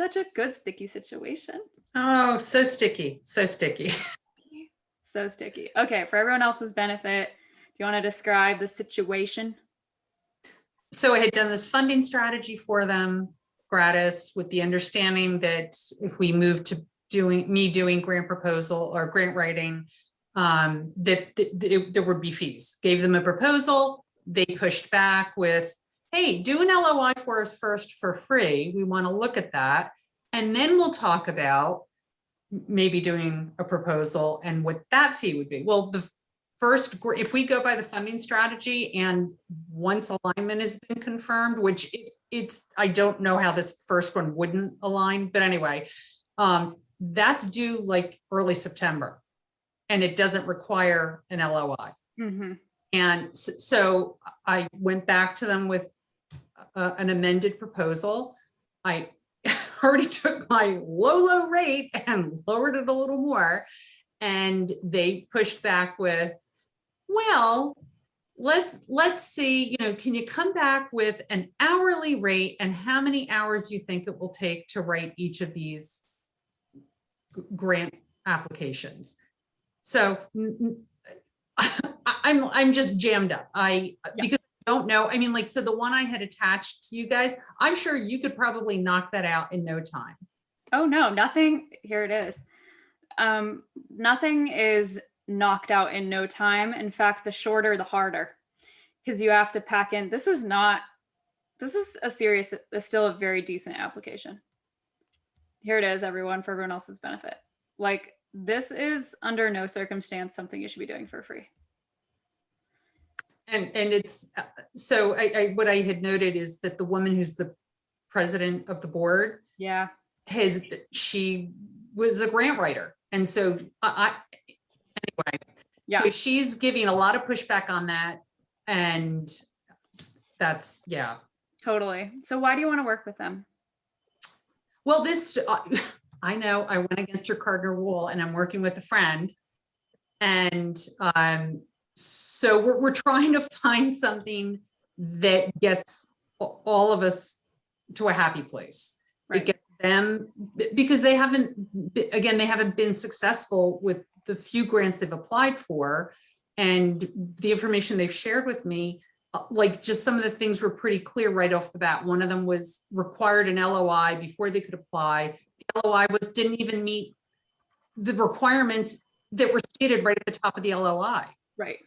such a good sticky situation. Oh, so sticky, so sticky. So sticky. Okay, for everyone else's benefit, do you want to describe the situation? So I had done this funding strategy for them gratis with the understanding that if we moved to doing grant proposal or grant writing, there would be fees. Gave them a proposal. They pushed back with, hey, do an LOI for us first for free. We want to look at that. And then we'll talk about maybe doing a proposal and what that fee would be. Well, the first, if we go by the funding strategy and once alignment has been confirmed, which it's, I don't know how this first one wouldn't align, but anyway, that's due like early September and it doesn't require an LOI. Mm-hmm. And so I went back to them with an amended proposal. I already took my low rate and lowered it a little more. And they pushed back with, well, let's see, can you come back with an hourly rate and how many hours you think it will take to write each of these grant applications? So I'm just jammed up. Because I don't know. I mean, like, so the one I had attached to you guys, I'm sure you could probably knock that out in no time. Oh no, nothing. Here it is. Nothing is knocked out in no time. In fact, the shorter, the harder, because you have to pack in. This is still a very decent application. Here it is, everyone, for everyone else's benefit. Like, this is under no circumstance something you should be doing for free. And it's, so what I had noted is that the woman who's the president of the board, she was a grant writer. And so anyway, so she's giving a lot of pushback on that. And that's, totally. So why do you want to work with them? Well, this, I know I went against your cardinal rule and I'm working with a friend. And so we're trying to find something that gets all of us to a happy place. Right. It gets them, because they haven't been successful with the few grants they've applied for, and the information they've shared with me, like just some of the things were pretty clear right off the bat. One of them was required an LOI before they could apply. The LOI didn't even meet the requirements that were stated right at the top of the LOI. Right.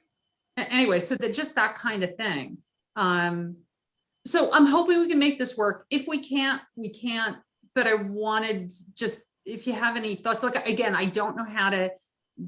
Anyway, so that kind of thing. So I'm hoping we can make this work. If we can't, we can't. But I wanted just, if you have any thoughts, like, again, I don't know how to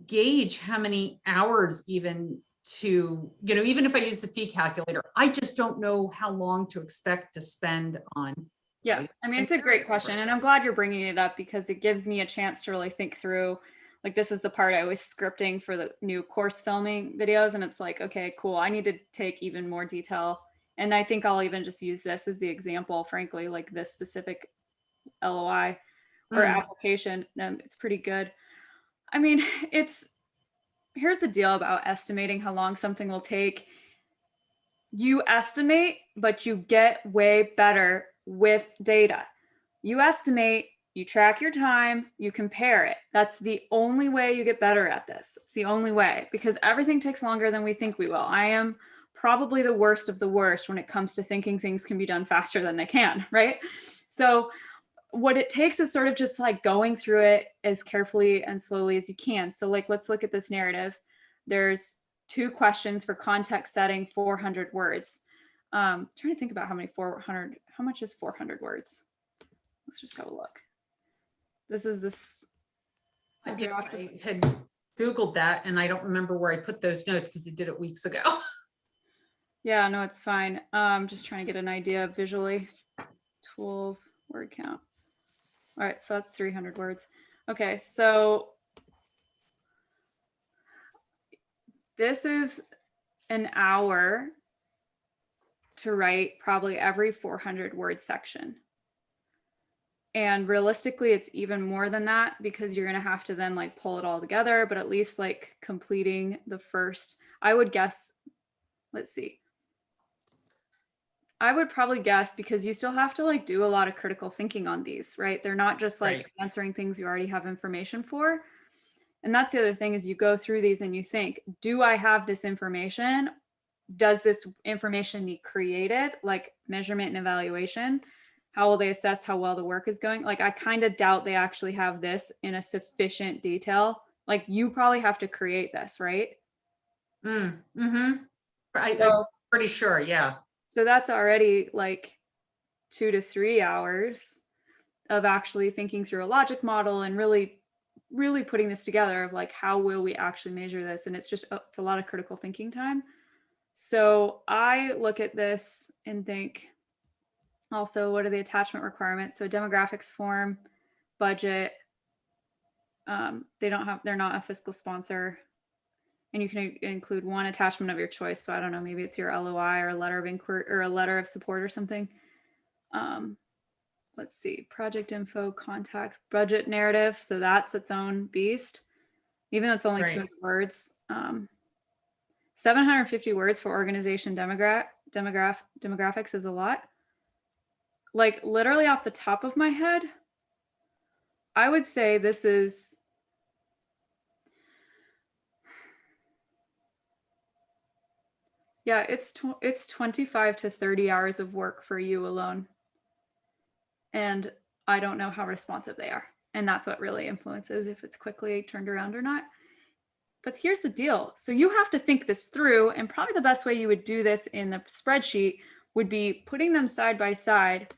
gauge how many hours even to, even if I use the fee calculator, I just don't know how long to expect to spend on. Yeah, I mean, it's a great question. And I'm glad you're bringing it up because it gives me a chance to really think through, like, this is the part I was scripting for the new course filming videos. And it's like, okay, cool. I need to take even more detail. And I think I'll even just use this as the example, frankly, like this specific LOI or application. It's pretty good. I mean, here's the deal about estimating how long something will take. You estimate, but you get way better with data. You estimate, you track your time, you compare it. That's the only way you get better at this. It's the only way, because everything takes longer than we think we will. I am probably the worst of the worst when it comes to thinking things can be done faster than they can, right? So what it takes is sort of just like going through it as carefully and slowly as you can. So like, let's look at this narrative. There's 2 questions for context setting, 400 words. Trying to think about how much is 400 words? Let's just have a look. This is this. I had Googled that and I don't remember where I put those notes because I did it weeks ago. Yeah, no, it's fine. Just trying to get an idea visually. Tools, word count. All right, so that's 300 words. Okay, so this is an hour to write probably every 400 word section. And realistically, it's even more than that because you're going to have to then like pull it all together, but at least like completing the first, I would guess, let's see. I would probably guess, because you still have to like do a lot of critical thinking on these, right? They're not just like Right. answering things you already have information for. And that's the other thing, is you go through these and you think, do I have this information? Does this information need created, like measurement and evaluation? How will they assess how well the work is going? Like, I kind of doubt they actually have this in a sufficient detail. Like, you probably have to create this, right? Mm-hmm. I'm So, pretty sure, yeah. so that's already like 2 to 3 hours of actually thinking through a logic model and really putting this together of like, how will we actually measure this? And it's just, it's a lot of critical thinking time. So I look at this and think, also, what are the attachment requirements? So demographics form, budget. They're not a fiscal sponsor. And you can include one attachment of your choice. So I don't know, maybe it's your LOI or a letter of inquiry or a letter of support or something. Let's see, project info, contact, budget narrative. So that's its own beast, even though it's only 200 words. 750 words for organization demographics is a lot. Like, literally off the top of my head, I would say this is, yeah, it's 25 to 30 hours of work for you alone. And I don't know how responsive they are. And that's what really influences if it's quickly turned around or not. But here's the deal. So you have to think this through, and probably the best way you would do this in the spreadsheet would be putting them side by side.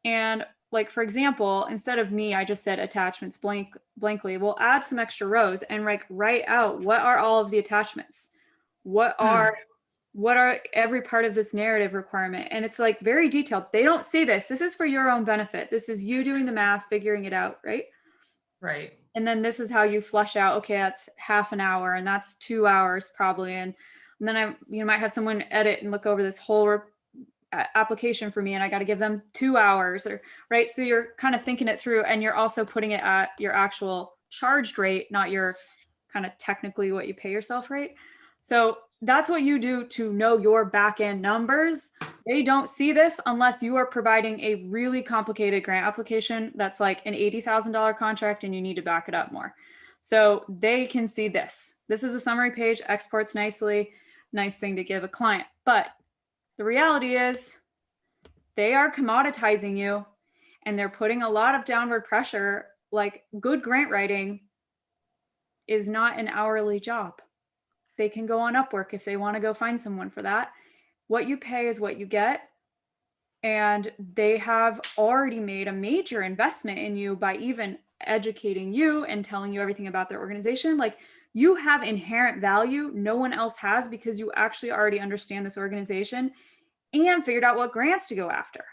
And like, for example, instead of me, I just said attachments blankly. We'll add some extra rows and like write out, what are all of the attachments? What are every part of this narrative requirement? And it's like very detailed. They don't say this. This is for your own benefit. This is you doing the math, figuring it out, right? Right. And then this is how you flush out, okay, that's half an hour and that's 2 hours probably. And then you might have someone edit and look over this whole application for me, and I got to give them 2 hours, or right. So you're kind of thinking it through, and you're also putting it at your actual charged rate, not your kind of technically what you pay yourself rate. So that's what you do to know your back end numbers. They don't see this unless you are providing a really complicated grant application that's like an $80,000 contract and you need to back it up more. So they can see this. This is a summary page, exports nicely, nice thing to give a client. But the reality is they are commoditizing you, and they're putting a lot of downward pressure. Like, good grant writing is not an hourly job. They can go on Upwork if they want to go find someone for that. What you pay is what you get. And they have already made a major investment in you by even educating you and telling you everything about their organization. Like, you have inherent value no one else has, because you actually already understand this organization and figured out what grants to go after.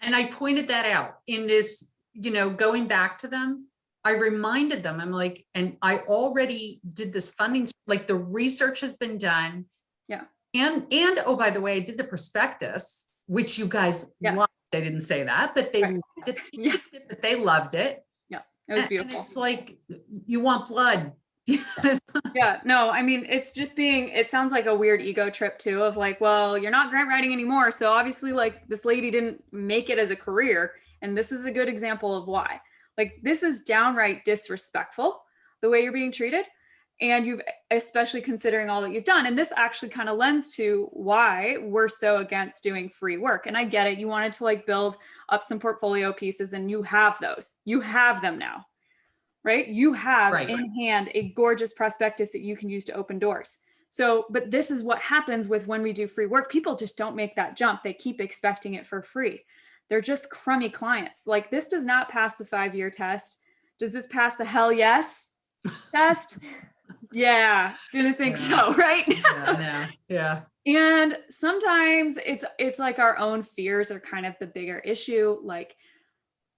And I pointed that out in this, going back to them. I reminded them, I'm like, and I already did this funding, like the research has been done. Yeah. And oh, by the way, I did the prospectus, which you guys loved. They didn't say that, but they loved it. Yeah. But they loved it. Yeah. It was beautiful. And it's like, you want blood. Yeah, no, I mean, it's just it sounds like a weird ego trip too, of like, well, you're not grant writing anymore. So obviously, like, this lady didn't make it as a career. And this is a good example of why. Like, this is downright disrespectful, the way you're being treated. And you've, especially considering all that you've done. And this actually kind of lends to why we're so against doing free work. And I get it. You wanted to like build up some portfolio pieces, and you have those. You have them now, right? You have in hand a gorgeous prospectus that you can use to open doors. So, but this is what happens with when we do free work. People just don't make that jump. They keep expecting it for free. They're just crummy clients. Like, this does not pass the 5-year test. Does this pass the hell yes test? Yeah, didn't think so, right? Yeah. And sometimes it's like our own fears are kind of the bigger issue. Like,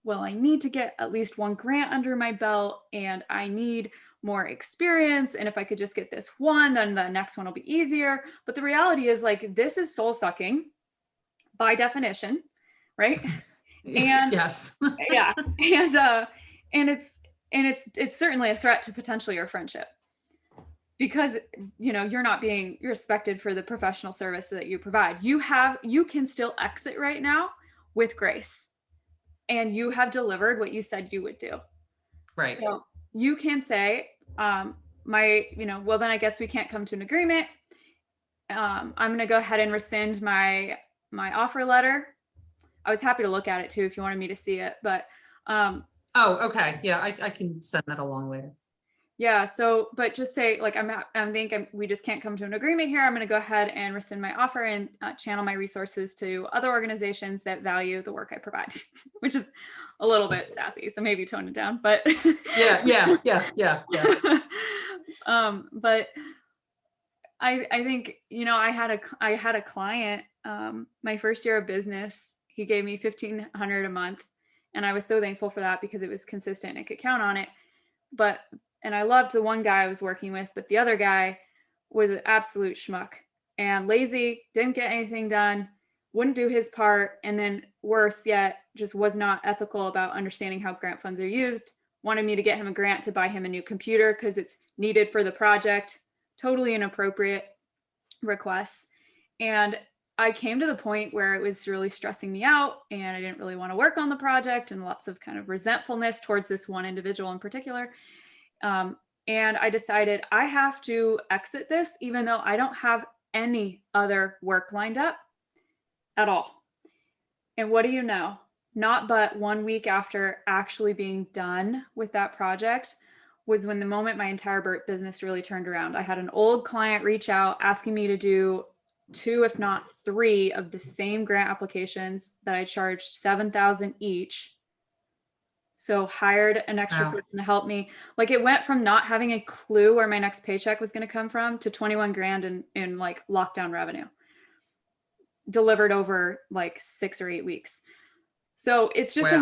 well, I need to get at least one grant under my belt, and I need more experience. And if I could just get this one, then the next one will be easier. But the reality is, like, this is soul sucking by definition, right? And yes. yeah. And it's certainly a threat to potentially your friendship. because, you're not being respected for the professional service that you provide. You can still exit right now with grace, and you have delivered what you said you would do. Right. So you can say, well, then I guess we can't come to an agreement. I'm going to go ahead and rescind my offer letter. I was happy to look at it too if you wanted me to see it, but oh, okay. Yeah, I can send that along later. yeah. So, but just say like, we just can't come to an agreement here. I'm going to go ahead and rescind my offer and channel my resources to other organizations that value the work I provide, which is a little bit sassy. So maybe tone it down, but yeah. But I think, I had a client, my first year of business, he gave me $1,500 a month. And I was so thankful for that because it was consistent and I could count on it. And I loved the one guy I was working with, but the other guy was an absolute schmuck and lazy, didn't get anything done, wouldn't do his part. And then worse yet, just was not ethical about understanding how grant funds are used, wanted me to get him a grant to buy him a new computer because it's needed for the project. Totally inappropriate requests. And I came to the point where it was really stressing me out and I didn't really want to work on the project, and lots of kind of resentfulness towards this one individual in particular. And I decided I have to exit this, even though I don't have any other work lined up at all. And what do you know? Not but 1 week after actually being done with that project was when the moment my entire business really turned around. I had an old client reach out asking me to do 2, if not 3 of the same grant applications that I charged $7,000 each. So hired an extra person to help me. Like, it went from not having a clue where my next paycheck was going to come from to 21 grand in like lockdown revenue delivered over like 6 or 8 weeks. So it's just,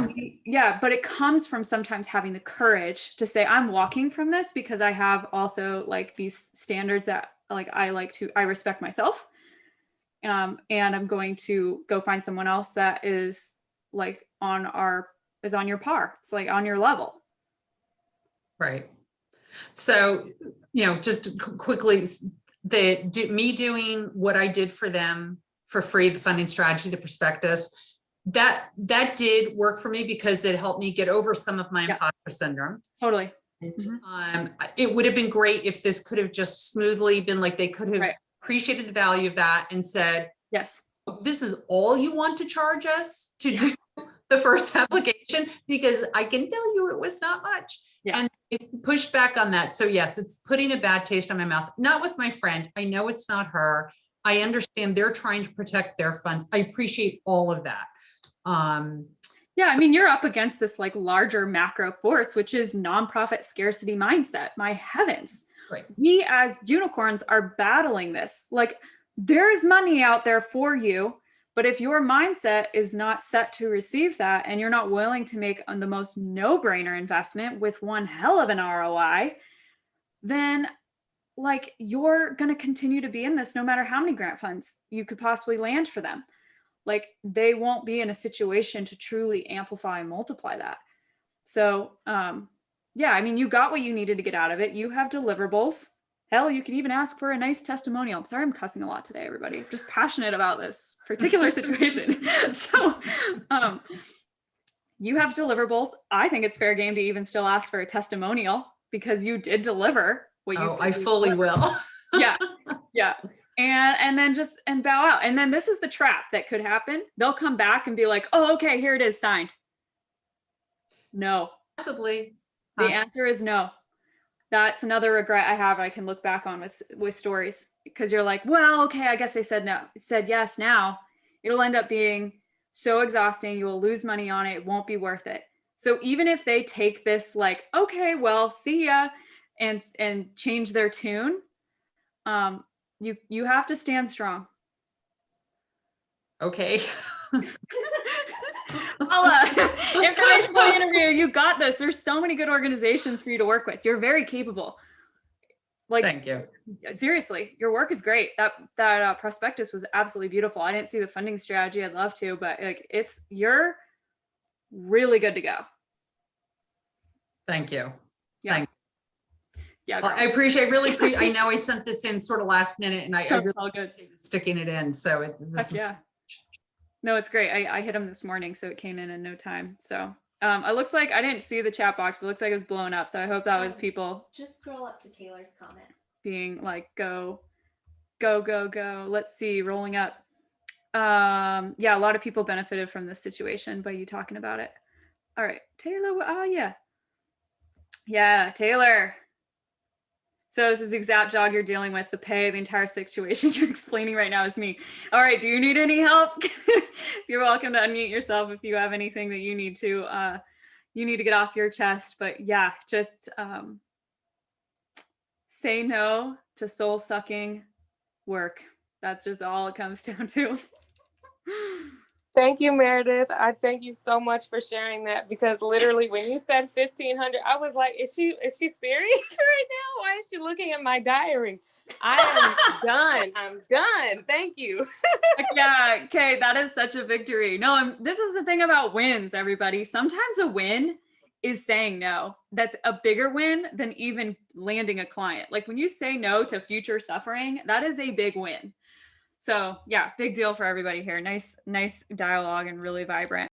but it comes from sometimes having the courage to say, I'm walking from this because I have also like these standards that like, I respect myself. And I'm going to go find someone else that is like on your par. It's like on your level. Right. So, just quickly, me doing what I did for them for free, the funding strategy, the prospectus, that did work for me because it helped me get over some of my imposter syndrome. Totally. And, it would have been great if this could have just smoothly been like, they could have appreciated the value of that and said, yes, this is all you want to charge us to do the first application, because I can tell you it was not much. And it pushed back on that. So yes, it's putting a bad taste on my mouth, not with my friend. I know it's not her. I understand they're trying to protect their funds. I appreciate all of that. Yeah, I mean, you're up against this like larger macro force, which is nonprofit scarcity mindset. My heavens. Right. We as unicorns are battling this. Like, there's money out there for you, but if your mindset is not set to receive that and you're not willing to make the most no-brainer investment with one hell of an ROI, then like you're going to continue to be in this no matter how many grant funds you could possibly land for them. Like, they won't be in a situation to truly amplify and multiply that. So, yeah, I mean, you got what you needed to get out of it. You have deliverables. Hell, you can even ask for a nice testimonial. I'm sorry I'm cussing a lot today, everybody. I'm just passionate about this particular situation. So, you have deliverables. I think it's fair game to even still ask for a testimonial because you did deliver what you said. I fully will. Yeah. And then and bow out. And then this is the trap that could happen. They'll come back and be like, oh, okay, here it is, signed. No. Possibly. The answer is no. That's another regret I have. I can look back on with stories, because you're like, well, okay, I guess they said no. It said yes now. It'll end up being so exhausting. You will lose money on it. It won't be worth it. So even if they take this like, okay, well, see ya, and change their tune, you have to stand strong. Okay. Paula, information for the interview. You got this. There's so many good organizations for you to work with. You're very capable. Like, thank you. Seriously, your work is great. That prospectus was absolutely beautiful. I didn't see the funding strategy. I'd love to, but like, you're really good to go. Thank you. Yeah. Yeah, I I know I sent this in sort of last minute and I really all good. appreciate you sticking it in. So Heck yeah. No, it's great. I hit them this morning, so it came in no time. So it looks like I didn't see the chat box, but it looks like it was blown up. So I hope that was people just scroll up to Taylor's comment. Being like, go, go, go, go. Let's see, rolling up. Yeah, a lot of people benefited from this situation by you talking about it. All right, Taylor. Oh yeah. Yeah, Taylor. So this is the exact jog you're dealing with, the pay, the entire situation you're explaining right now is me. All right, do you need any help? You're welcome to unmute yourself if you have anything that you need to get off your chest. But yeah, just say no to soul sucking work. That's just all it comes down to. Thank you, Meredith. I thank you so much for sharing that, because literally when you said 1,500, I was like, is she serious right now? Why is she looking at my diary? I am done. I'm done. Thank you. Yeah, okay, that is such a victory. No, this is the thing about wins, everybody. Sometimes a win is saying no. That's a bigger win than even landing a client. Like when you say no to future suffering, that is a big win. So yeah, big deal for everybody here. Nice dialogue and really vibrant.